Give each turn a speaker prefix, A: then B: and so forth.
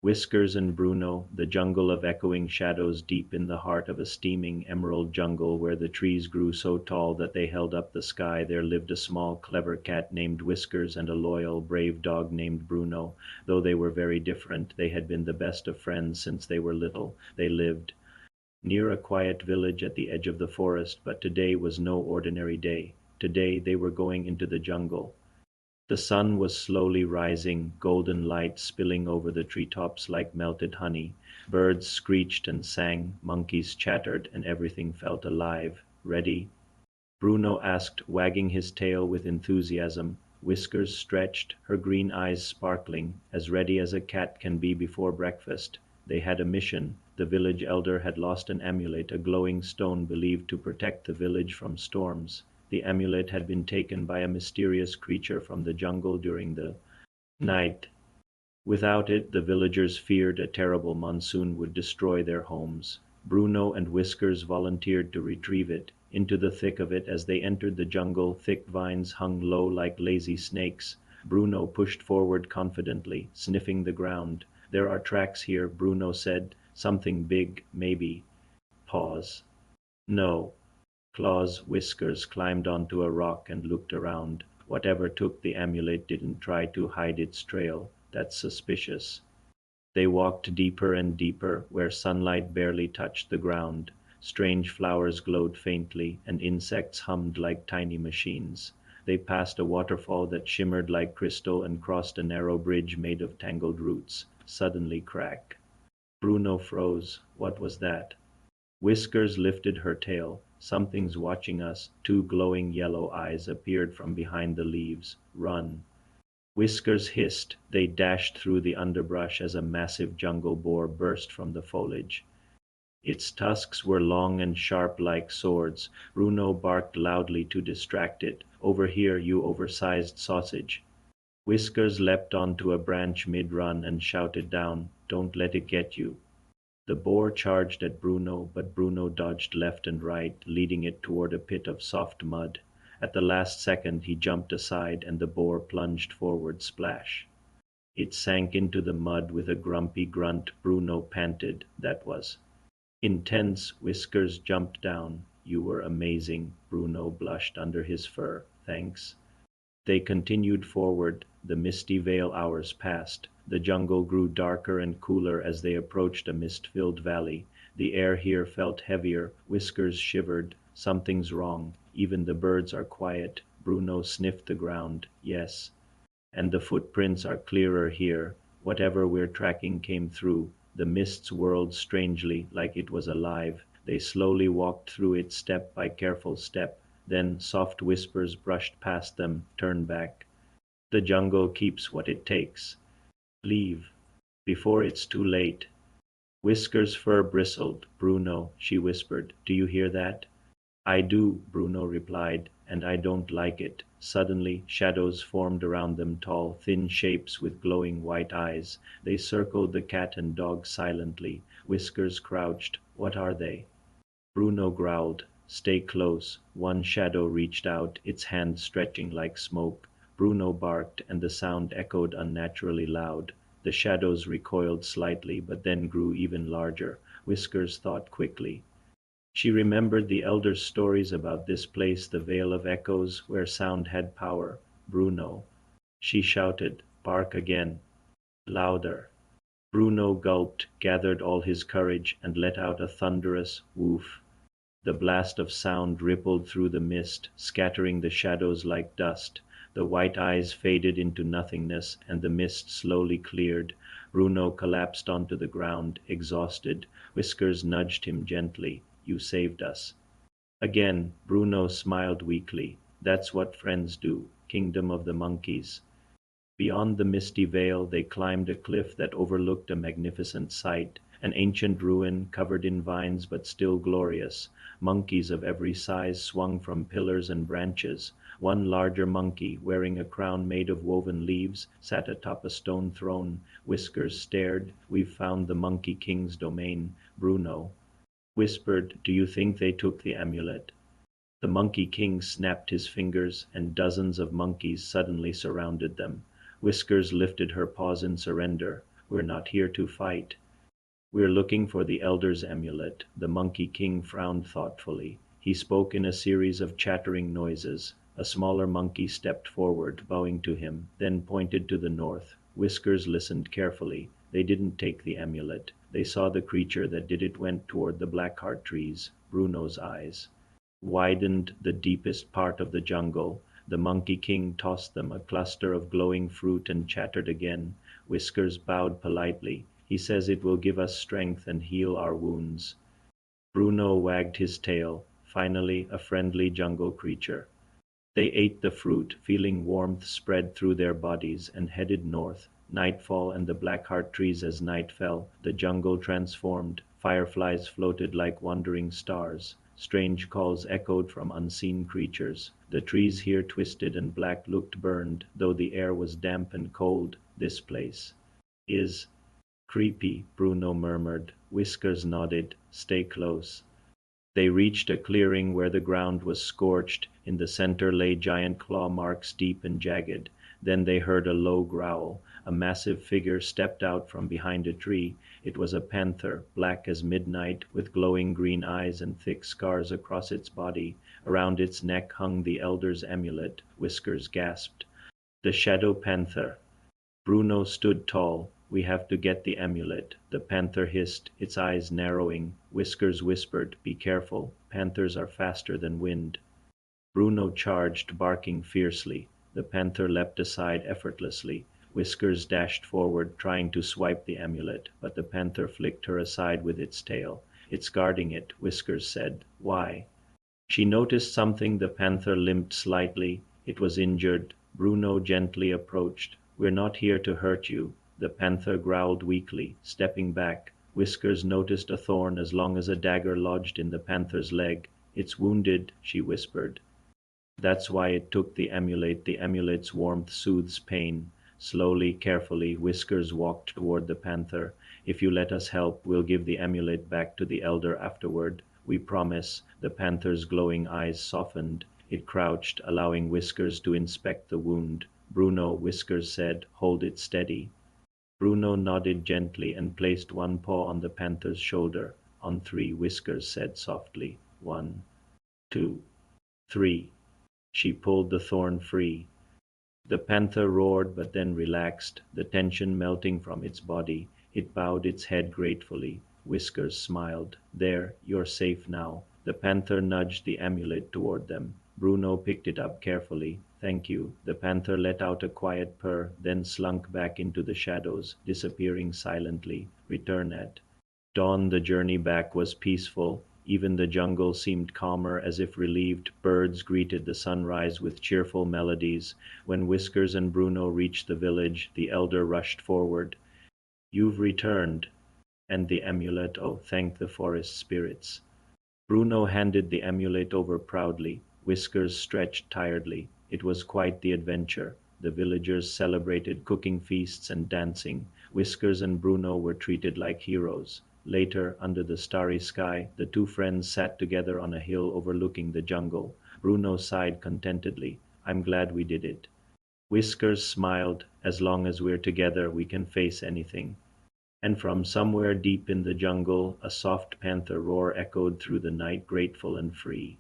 A: Whiskers and Bruno, the jungle of echoing shadows deep in the heart of a steaming emerald jungle where the trees grew so tall that they held up the sky, there lived a small, clever cat named Whiskers and a loyal, brave dog named Bruno. Though they were very different, they had been the best of friends since they were little. They lived near a quiet village at the edge of the forest, but today was no ordinary day. Today they were going into the jungle. The sun was slowly rising, golden light spilling over the treetops like melted honey. Birds screeched and sang, monkeys chattered, and everything felt alive. Ready? Bruno asked, wagging his tail with enthusiasm. Whiskers stretched, her green eyes sparkling, as ready as a cat can be before breakfast. They had a mission. The village elder had lost an amulet, a glowing stone believed to protect the village from storms. The amulet had been taken by a mysterious creature from the jungle during the night. Without it, the villagers feared a terrible monsoon would destroy their homes. Bruno and Whiskers volunteered to retrieve it. Into the thick of it, as they entered the jungle, thick vines hung low like lazy snakes. Bruno pushed forward confidently, sniffing the ground. There are tracks here, Bruno said. Something big, maybe. Pause. No. Claws. Whiskers climbed onto a rock and looked around. Whatever took the amulet didn't try to hide its trail. That's suspicious. They walked deeper and deeper, where sunlight barely touched the ground. Strange flowers glowed faintly, and insects hummed like tiny machines. They passed a waterfall that shimmered like crystal and crossed a narrow bridge made of tangled roots. Suddenly crack. Bruno froze. What was that? Whiskers lifted her tail. Something's watching us. Two glowing yellow eyes appeared from behind the leaves. Run. Whiskers hissed. They dashed through the underbrush as a massive jungle boar burst from the foliage. Its tusks were long and sharp like swords. Bruno barked loudly to distract it. Over here, you oversized sausage. Whiskers leapt onto a branch mid-run and shouted down, "Don't let it get you." The boar charged at Bruno, but Bruno dodged left and right, leading it toward a pit of soft mud. At the last second he jumped aside and the boar plunged forward, splash. It sank into the mud with a grumpy grunt. Bruno panted. That was intense. Whiskers jumped down. You were amazing. Bruno blushed under his fur. Thanks. They continued forward. The misty veil hours passed. The jungle grew darker and cooler as they approached a mist-filled valley. The air here felt heavier. Whiskers shivered. Something's wrong. Even the birds are quiet. Bruno sniffed the ground. Yes. And the footprints are clearer here. Whatever we're tracking came through. The mists whirled strangely, like it was alive. They slowly walked through it step by careful step. Then soft whispers brushed past them. Turn back. The jungle keeps what it takes. Leave. Before it's too late. Whiskers' fur bristled. Bruno, she whispered, do you hear that? I do, Bruno replied, and I don't like it. Suddenly, shadows formed around them, tall, thin shapes with glowing white eyes. They circled the cat and dog silently. Whiskers crouched. What are they? Bruno growled. Stay close. One shadow reached out, its hand stretching like smoke. Bruno barked, and the sound echoed unnaturally loud. The shadows recoiled slightly, but then grew even larger. Whiskers thought quickly. She remembered the elders' stories about this place, the Vale of Echoes, where sound had power. Bruno. She shouted, bark again. Louder. Bruno gulped, gathered all his courage, and let out a thunderous woof. The blast of sound rippled through the mist, scattering the shadows like dust. The white eyes faded into nothingness, and the mist slowly cleared. Bruno collapsed onto the ground, exhausted. Whiskers nudged him gently. You saved us. Again, Bruno smiled weakly. That's what friends do. Kingdom of the monkeys. Beyond the misty veil, they climbed a cliff that overlooked a magnificent sight, an ancient ruin covered in vines but still glorious. Monkeys of every size swung from pillars and branches. One larger monkey, wearing a crown made of woven leaves, sat atop a stone throne. Whiskers stared. We've found the Monkey King's domain. Bruno whispered, do you think they took the amulet? The Monkey King snapped his fingers, and dozens of monkeys suddenly surrounded them. Whiskers lifted her paws in surrender. We're not here to fight. We're looking for the Elder's amulet." The Monkey King frowned thoughtfully. He spoke in a series of chattering noises. A smaller monkey stepped forward, bowing to him, then pointed to the north. Whiskers listened carefully. They didn't take the amulet. They saw the creature that did it went toward the blackheart trees. Bruno's eyes widened. The deepest part of the jungle. The Monkey King tossed them a cluster of glowing fruit and chattered again. Whiskers bowed politely. "He says it will give us strength and heal our wounds." Bruno wagged his tail. Finally, a friendly jungle creature. They ate the fruit, feeling warmth spread through their bodies, and headed north. Nightfall and the blackheart trees. As night fell, the jungle transformed. Fireflies floated like wandering stars. Strange calls echoed from unseen creatures. The trees here twisted and black looked burned, though the air was damp and cold. "This place is creepy," Bruno murmured. Whiskers nodded. "Stay close." They reached a clearing where the ground was scorched. In the center lay giant claw marks, deep and jagged. Then they heard a low growl. A massive figure stepped out from behind a tree. It was a panther, black as midnight, with glowing green eyes and thick scars across its body. Around its neck hung the Elder's amulet. Whiskers gasped. "The Shadow Panther." Bruno stood tall. "We have to get the amulet." The panther hissed, its eyes narrowing. Whiskers whispered, "Be careful. Panthers are faster than wind." Bruno charged, barking fiercely. The panther leapt aside effortlessly. Whiskers dashed forward, trying to swipe the amulet, but the panther flicked her aside with its tail. "It's guarding it," Whiskers said. "Why?" She noticed something. The panther limped slightly. It was injured. Bruno gently approached. "We're not here to hurt you." The panther growled weakly, stepping back. Whiskers noticed a thorn as long as a dagger lodged in the panther's leg. "It's wounded," she whispered. "That's why it took the amulet. The amulet's warmth soothes pain." Slowly, carefully, Whiskers walked toward the panther. "If you let us help, we'll give the amulet back to the Elder afterward. We promise." The panther's glowing eyes softened. It crouched, allowing Whiskers to inspect the wound. "Bruno," Whiskers said, "hold it steady." Bruno nodded gently and placed one paw on the panther's shoulder. "On three," Whiskers said softly. "1, 2, 3." She pulled the thorn free. The panther roared but then relaxed, the tension melting from its body. It bowed its head gratefully. Whiskers smiled. "There, you're safe now." The panther nudged the amulet toward them. Bruno picked it up carefully. "Thank you." The panther let out a quiet purr, then slunk back into the shadows, disappearing silently. Return at dawn. The journey back was peaceful. Even the jungle seemed calmer, as if relieved. Birds greeted the sunrise with cheerful melodies. When Whiskers and Bruno reached the village, the Elder rushed forward. "You've returned. And the amulet. Oh, thank the forest spirits." Bruno handed the amulet over proudly. Whiskers stretched tiredly. It was quite the adventure. The villagers celebrated, cooking feasts and dancing. Whiskers and Bruno were treated like heroes. Later, under the starry sky, the two friends sat together on a hill overlooking the jungle. Bruno sighed contentedly. "I'm glad we did it." Whiskers smiled. "As long as we're together, we can face anything." And from somewhere deep in the jungle, a soft panther roar echoed through the night, grateful and free.